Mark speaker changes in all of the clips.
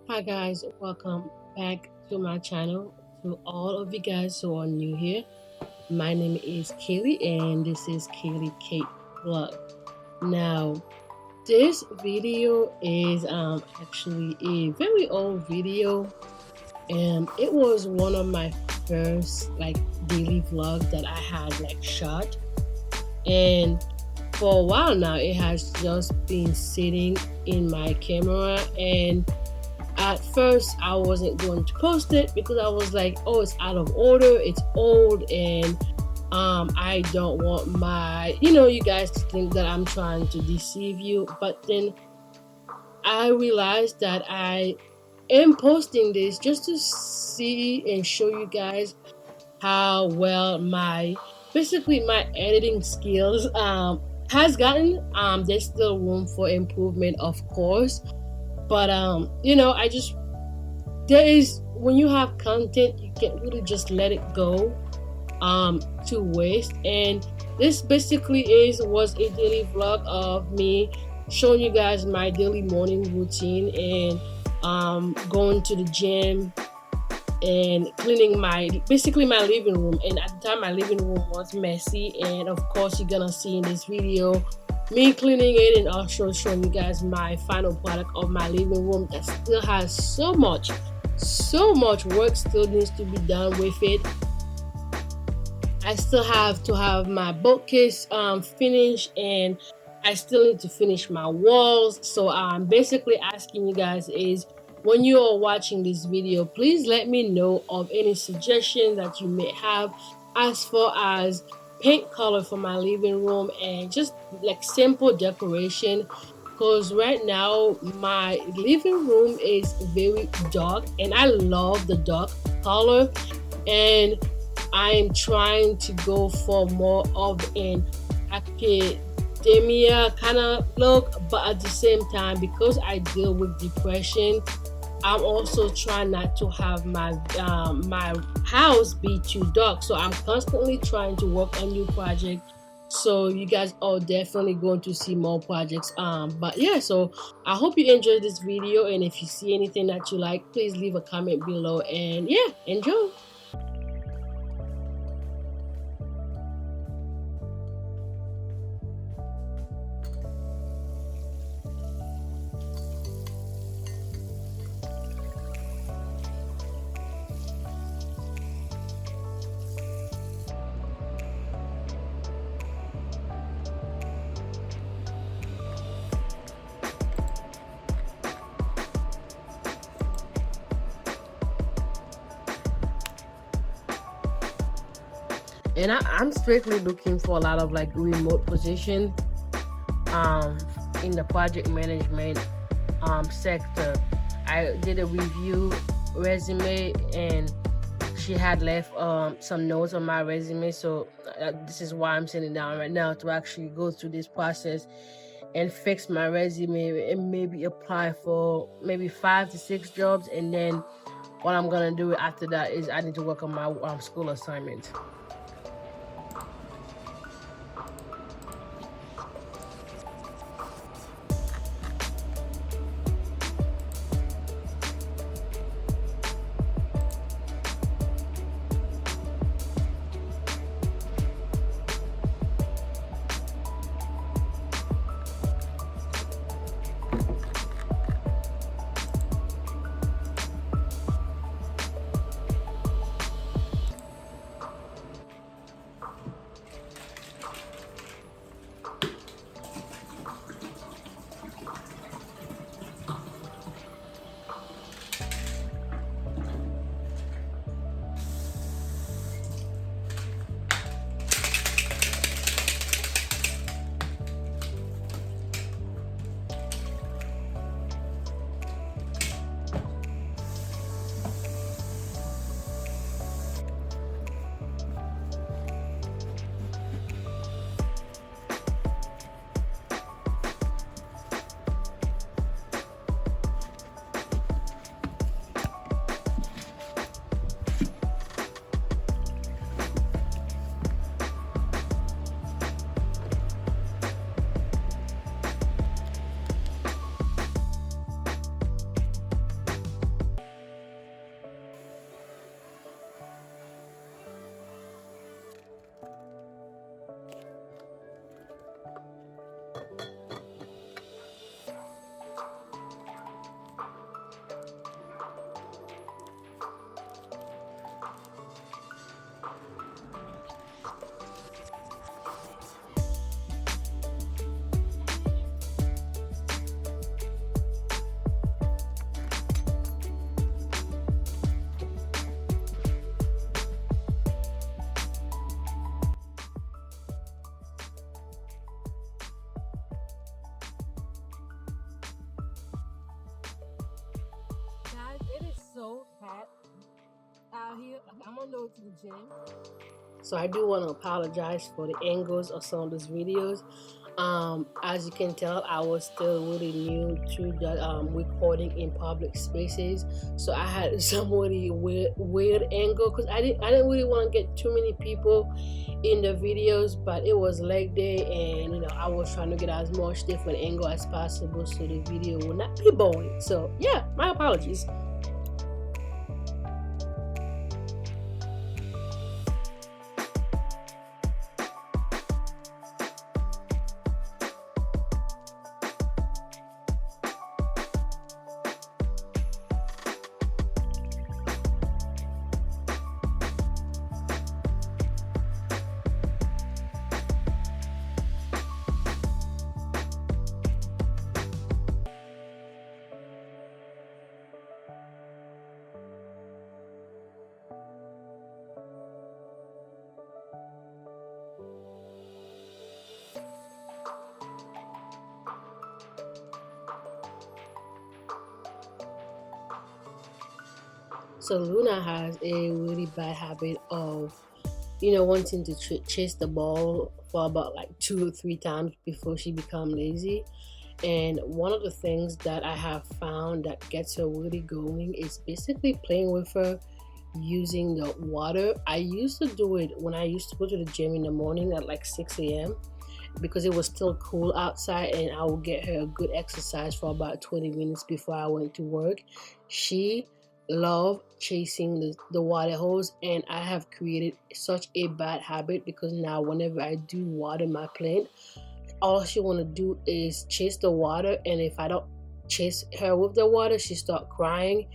Speaker 1: Hi guys, welcome back to my channel. To all of you guys who are new here, my name is Kaylee and this is Kaylee Kate Vlog. Now, this video is actually a very old video and it was one of my first like daily vlog that I had like shot, and for a while now it has just been sitting in my camera. And at first I wasn't going to post it because I was like, oh, it's out of order, it's old, and I don't want you guys to think that I'm trying to deceive you. But then I realized that I am posting this just to see and show you guys how well my editing skills has gotten. There's still room for improvement, of course, but I just there is when you have content, you can't really just let it go to waste. And this basically was a daily vlog of me showing you guys my daily morning routine and going to the gym and cleaning my living room. And at the time my living room was messy, and of course you're gonna see in this video me cleaning it and also showing you guys my final product of my living room that still has so much work still needs to be done with it. I still have to have my bookcase finished, and I still need to finish my walls. So I'm basically asking you guys is, when you are watching this video, please let me know of any suggestions that you may have as far as paint color for my living room and just like simple decoration, because right now my living room is very dark and I love the dark color, and I'm trying to go for more of an academia kind of look. But at the same time, because I deal with depression, I'm also trying not to have my house be too dark. So I'm constantly trying to work on new projects. So you guys are definitely going to see more projects. But yeah, so I hope you enjoyed this video, and if you see anything that you like, please leave a comment below. And yeah, enjoy. And I'm strictly looking for a lot of like remote position um in the project management sector. I did a review resume, and she had left some notes on my resume, so this is why I'm sitting down right now to actually go through this process and fix my resume and maybe apply for maybe 5 to 6 jobs. And then what I'm gonna do after that is I need to work on my school assignment. hat out here. Like, I'm on the road to the gym. So I do want to apologize for the angles of some of these videos. As you can tell, I was still really new to the recording in public spaces, so I had some really weird angle because I didn't really want to get too many people in the videos, but it was leg day, and I was trying to get as much different angle as possible so the video will not be boring. So yeah, my apologies. So Luna has a really bad habit of, wanting to chase the ball for about like 2 or 3 times before she becomes lazy. And one of the things that I have found that gets her really going is basically playing with her using the water. I used to do it when I used to go to the gym in the morning at like 6 a.m. because it was still cool outside, and I would get her a good exercise for about 20 minutes before I went to work. She loved chasing the water hose, and I have created such a bad habit because now whenever I do water my plant, all she want to do is chase the water, and if I don't chase her with the water, she start crying.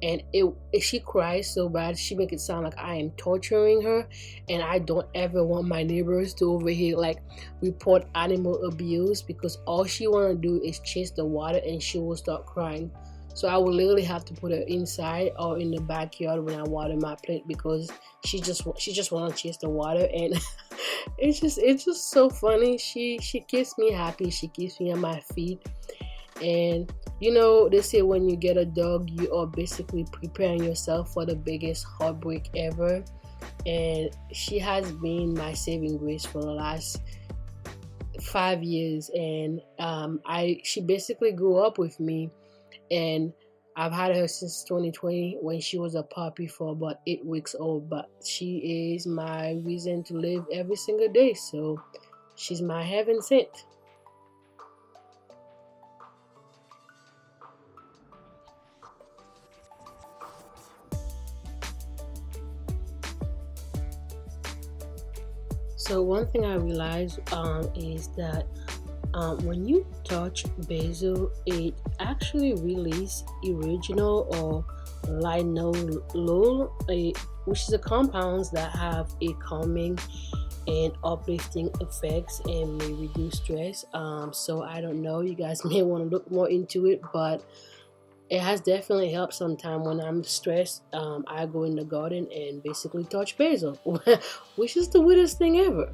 Speaker 1: And if she cries so bad, she make it sound like I am torturing her, and I don't ever want my neighbors to overhear like report animal abuse, because all she want to do is chase the water and she will start crying. So I will literally have to put her inside or in the backyard when I water my plant because she just want to chase the water, and it's just so funny. She keeps me happy. She keeps me on my feet. And they say when you get a dog, you are basically preparing yourself for the biggest heartbreak ever. And she has been my saving grace for the last 5 years. And she basically grew up with me, and I've had her since 2020 when she was a puppy for about 8 weeks old. But she is my reason to live every single day. So she's my heaven sent. So one thing I realized is that when you touch basil, it actually releases original or linalool, which is a compounds that have a calming and uplifting effects and may reduce stress. So I don't know, you guys may want to look more into it, but it has definitely helped sometime when I'm stressed. I go in the garden and basically touch basil, which is the weirdest thing ever.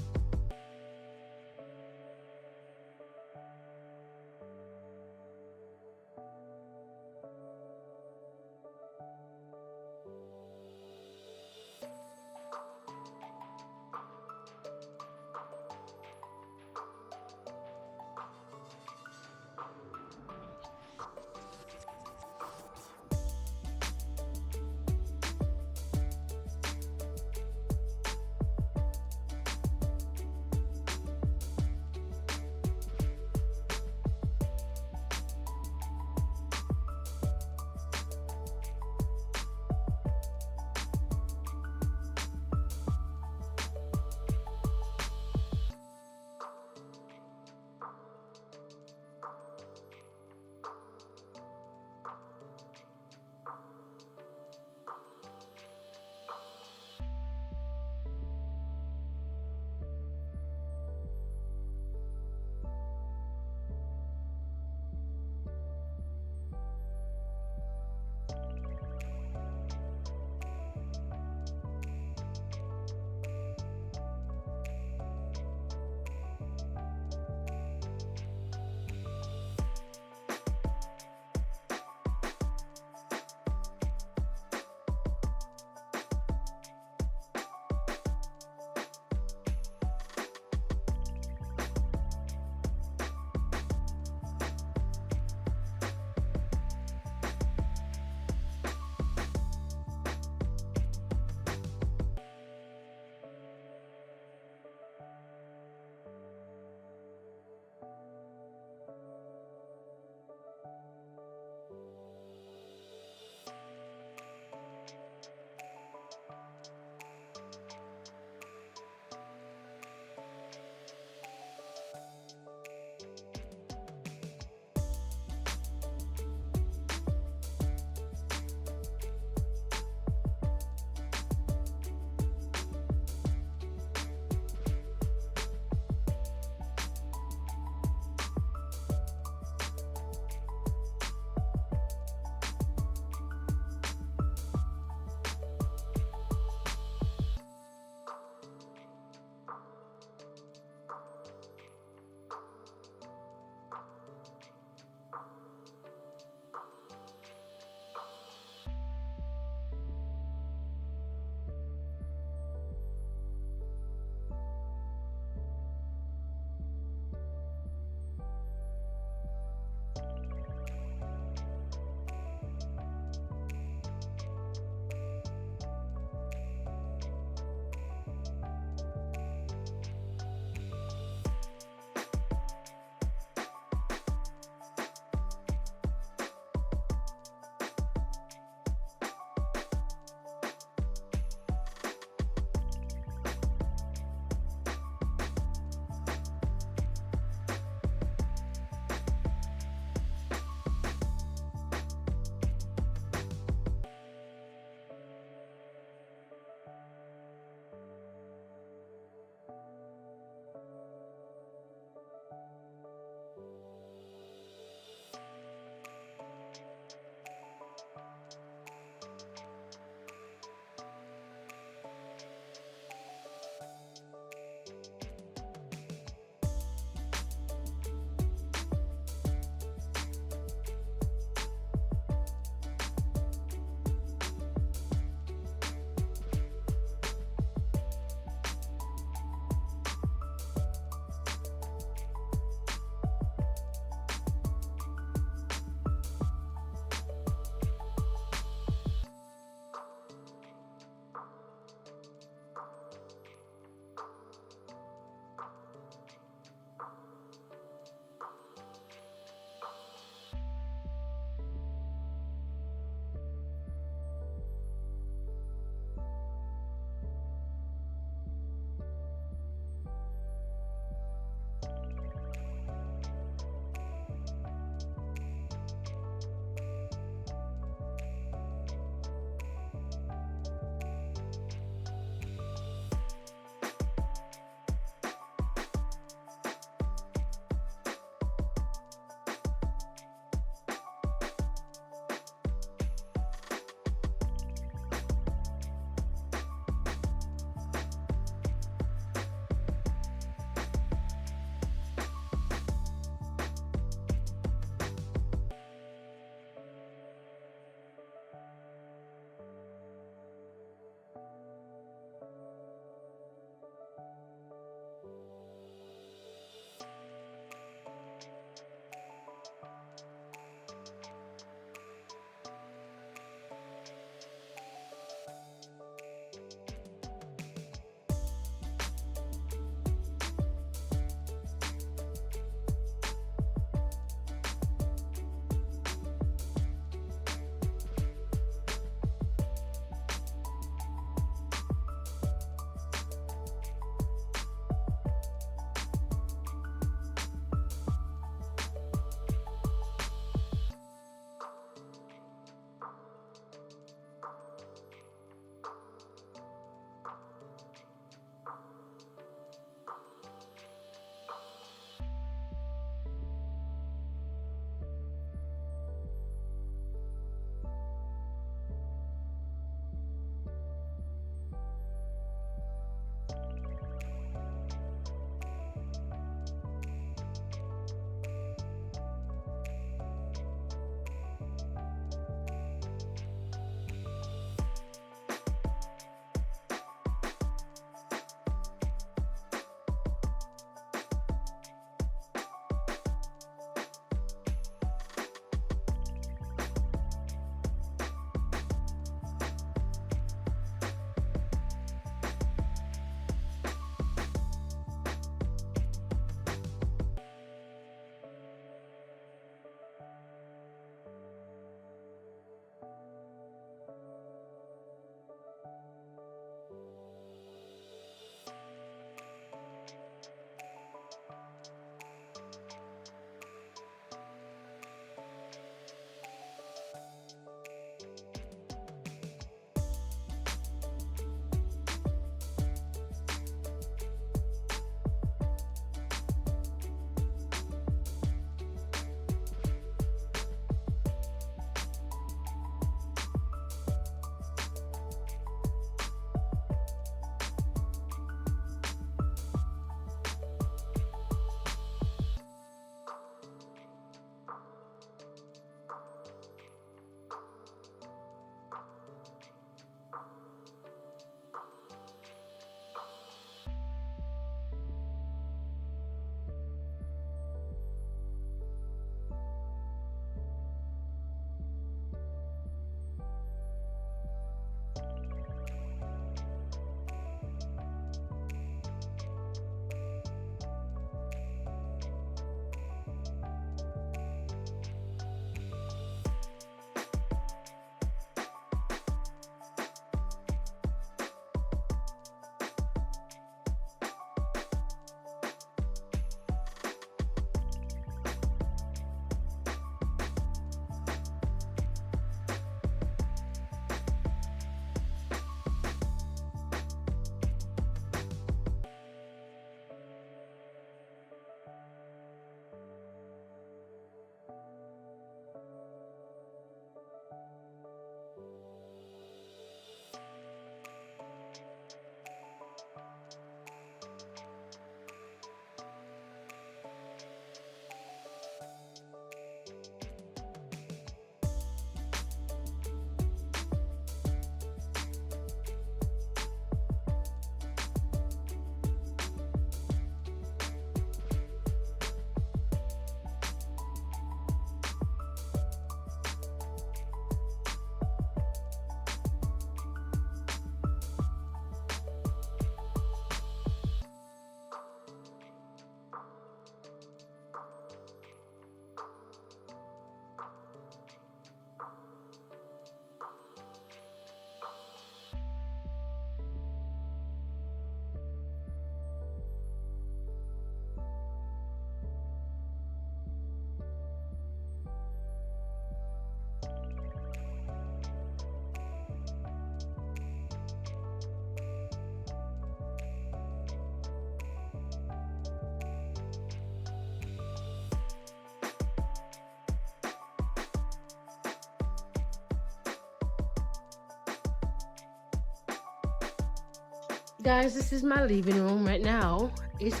Speaker 1: Guys, this is my living room right now. It's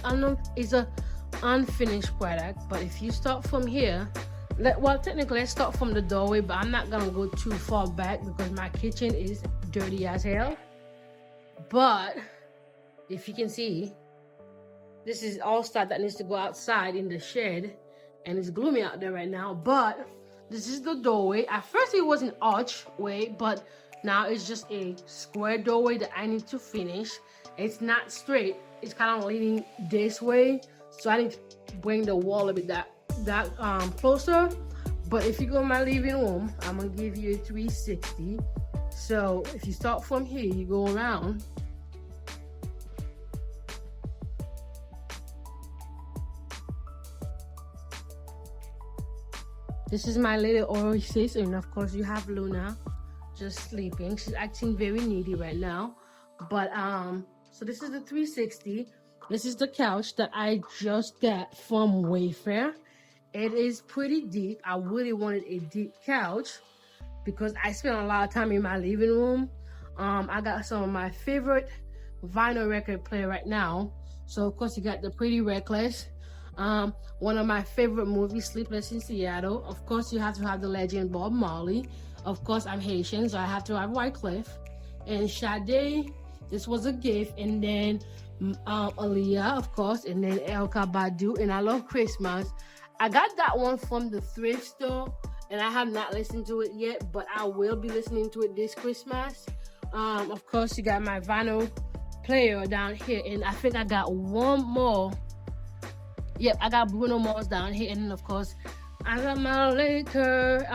Speaker 1: a unfinished product, but if you start from here, well, technically let's start from the doorway, but I'm not gonna go too far back because my kitchen is dirty as hell. But if you can see, this is all stuff that needs to go outside in the shed, and it's gloomy out there right now. But this is the doorway. At first it was an archway, but now it's just a square doorway that I need to finish. It's not straight, it's kind of leaning this way, so I need to bring the wall a bit that closer. But if you go in my living room, I'm gonna give you a 360. So if you start from here, you go around. This is my little oasis, and of course you have Luna just sleeping. She's acting very needy right now. But so this is the 360. This is the couch that I just got from Wayfair. It is pretty deep. I really wanted a deep couch because I spent a lot of time in my living room. I got some of my favorite vinyl record player right now. So of course you got the Pretty Reckless. One of my favorite movies, Sleepless in Seattle. Of course you have to have the legend Bob Marley. Of course I'm Haitian, so I have to have Wyclef. And Sade, this was a gift. And then Aaliyah, of course, and then Erykah Badu. And I love Christmas. I got that one from the thrift store, and I have not listened to it yet, but I will be listening to it this Christmas. Of course, you got my vinyl player down here, and I think I got one more. Yep, I got Bruno Mars down here, and then of course, I got my liquor.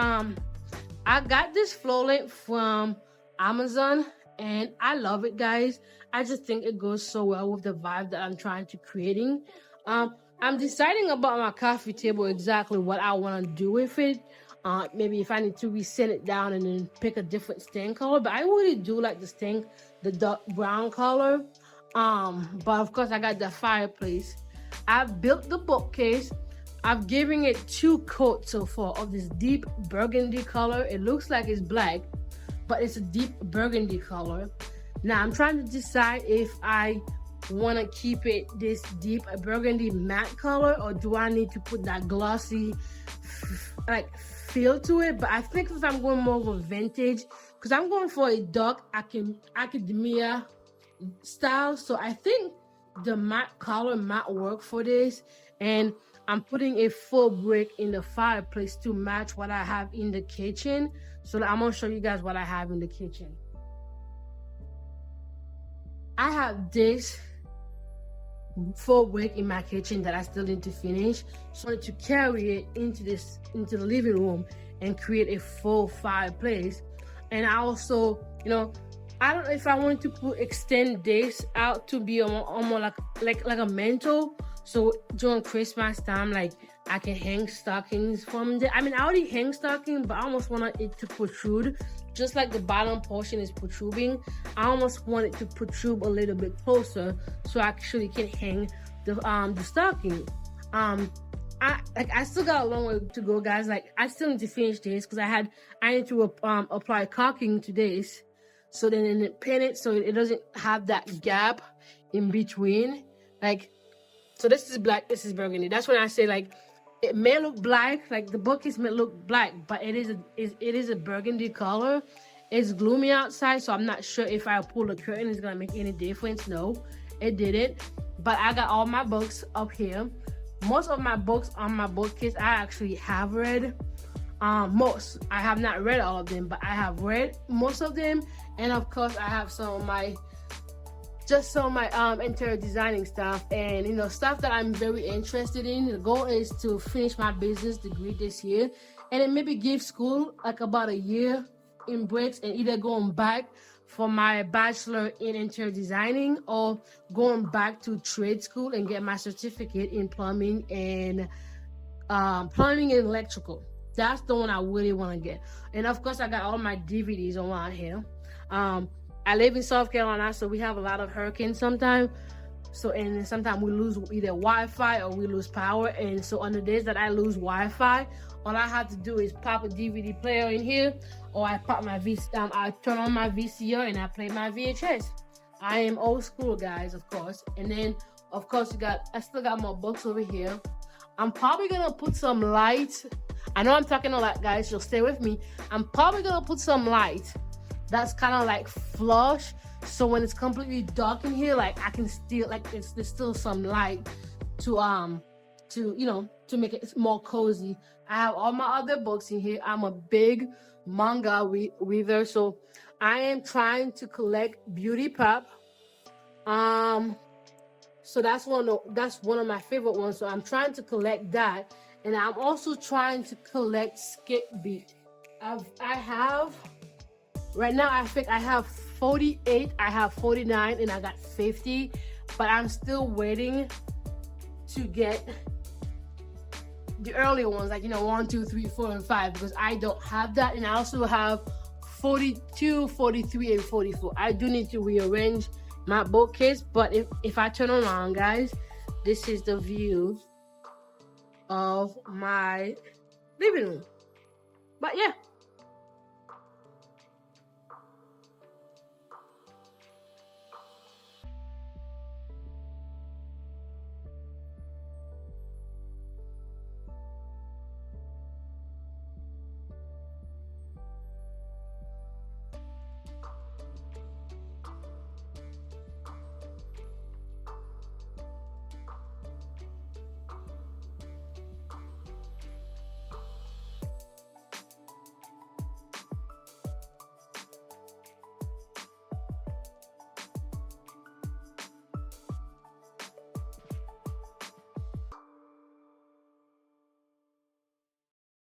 Speaker 1: I got this floor lamp from Amazon, and I love it, guys. I just think it goes so well with the vibe that I'm trying to creating. I'm deciding about my coffee table exactly what I want to do with it. Maybe if I need to reset it down and then pick a different stain color, but I really do like the dark brown color. But of course I got the fireplace. I've built the bookcase. I've given it 2 coats so far of this deep burgundy color. It looks like it's black, but it's a deep burgundy color. Now I'm trying to decide if I want to keep it this deep burgundy matte color, or do I need to put that glossy like feel to it. But I think if I'm going more of a vintage, because I'm going for a dark academia style, so I think the matte color might work for this. And I'm putting a full brick in the fireplace to match what I have in the kitchen. So I'm gonna show you guys what I have in the kitchen. I have this full brick in my kitchen that I still need to finish, so I need to carry it into the living room and create a full fireplace. And I also, I don't know if I want to extend this out to be almost like a mantle, so during Christmas time, like I can hang stockings from there. I mean, I already hang stockings, but I almost want it to protrude, just like the bottom portion is protruding. I almost want it to protrude a little bit closer, so I actually can hang the stocking. I still got a long way to go, guys. Like I still need to finish this because I need to apply caulking to this, so then paint it so it doesn't have that gap in between. Like, so this is black, this is burgundy. That's when I say like it may look black, like the bookcase may look black, but it is a burgundy color. It's gloomy outside, so I'm not sure if I pull the curtain it's gonna make any difference. No, it didn't. But I got all my books up here. Most of my books on my bookcase I actually have read. Most. I have not read all of them, but I have read most of them. And of course I have some of my interior designing stuff, and stuff that I'm very interested in. The goal is to finish my business degree this year, and then maybe give school like about a year in breaks, and either going back for my bachelor in interior designing or going back to trade school and get my certificate in plumbing and electrical. That's the one I really want to get. And of course I got all my DVDs around here. I live in South Carolina, so we have a lot of hurricanes sometimes. So, and sometimes we lose either Wi-Fi or we lose power. And so on the days that I lose Wi-Fi, all I have to do is pop a DVD player in here, or I pop my I turn on my VCR and I play my VHS. I am old school, guys, of course. And then, of course, I still got my books over here. I'm probably gonna put some light. I know I'm talking a lot, guys, so stay with me. I'm probably gonna put some light that's kind of like flush, so when it's completely dark in here, like I can still, like, there's still some light to make it more cozy. I have all my other books in here. I'm a big manga reader, so I am trying to collect Beauty Pop. So that's one of my favorite ones. So I'm trying to collect that, and I'm also trying to collect Skip Beat. I have right now. I think I have 48. I have 49, and I got 50, but I'm still waiting to get the earlier ones, like 1, 2, 3, 4, and 5, because I don't have that, and I also have 42, 43, and 44. I do need to rearrange my bookcase, but if I turn around, guys, this is the view of my living room. But yeah,